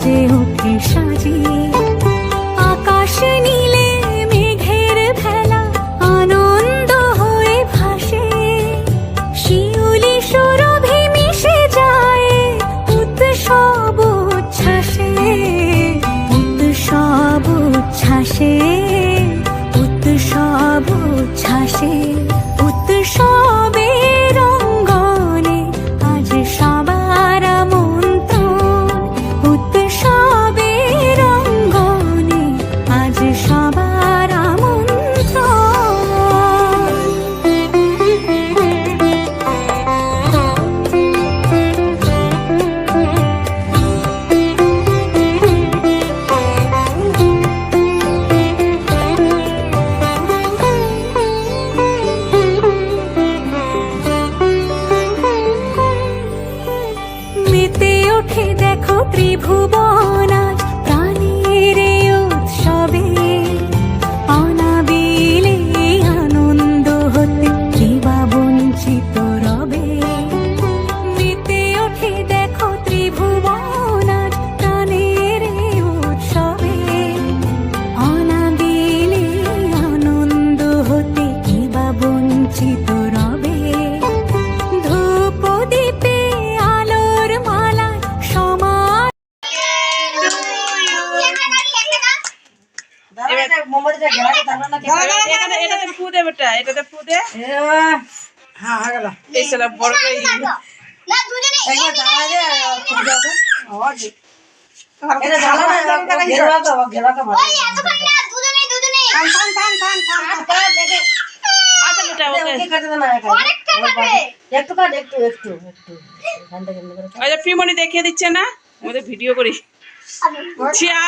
সাজে ওঠে সাজিয়ে আকাশ নীলে মেঘের ভেলা আনন্দ হয়ে ভাসে শিউলি সুরভি মিশে যায় উৎসব উচ্ছ্বাসে উৎসব উচ্ছ্বাসে উৎসব উচ্ছ্বাসে উৎসবের অঙ্গনে আজ সবার আমন্ত্রণ উৎসবের অঙ্গনে আজ সবার মেতে ওঠে দেখো ত্রিভুবন আজ প্রাণের এই উৎসবে অনাবিলে আনন্দ হতে কে বা বঞ্চিত রবে মেতে ওঠে দেখো ত্রিভুবন আজ প্রাণের এই উৎসবে অনাবিলে আনন্দ হতে কে বা বঞ্চিত রবে ধূপ দীপে আলোর মালা সমাজ এটাতে ফু দে বেটা, এটাতে ফু দে। এই শালা বড় করে আচ্ছা বেটা ওকে ফ্রিমনি দেখিয়ে দিচ্ছে না, আমাদের ভিডিও করি। ছিয়া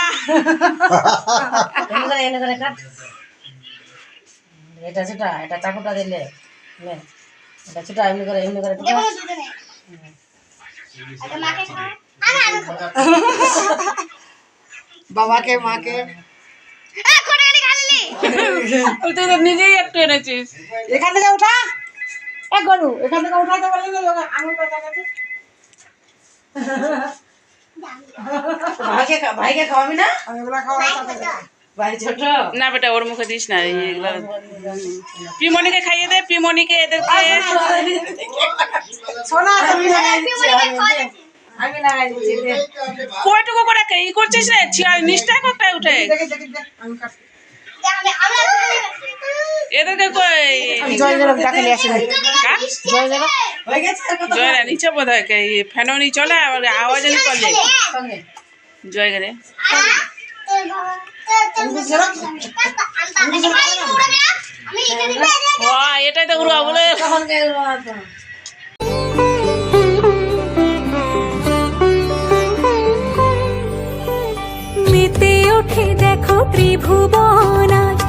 এটা সেটা এটা চাকুটা দিলে এটা সেটা এমনি করে বাবাকে মাকে তুই তো নিজেই একটু এনেছিস। এখান থেকে উঠা এক গরু এখান থেকে উঠাতে পারলে না লোক আঙুল পাতা গেছে ভাইকে খাওয়াবি না আমি এগুলা খাওয়া ভাই ছোট না বেটা ওর মুখে দিস না এগুলো। প্রিমনিকে খাইয়ে দে, প্রিমনিকে এদেরকে সোনা তুমি লাগাই দিচ্ছি আমি লাগাই দিচ্ছি কয়টুকু করে ই করছিস রে? 46টা কোথায় উঠে আমি কাটছি এদেরকে কই জয় জয় ডাকে নিয়ে আসি কাট জয় জয় হয়ে গেছে আর কত জয় নিচে বোধ হয় ফ্যানও নি চলে আর আওয়াজ নি করলে সঙ্গে জয় করে এটাই তো উড়া বলে তখন মেতে ওঠে দেখো ত্রিভুবন আজ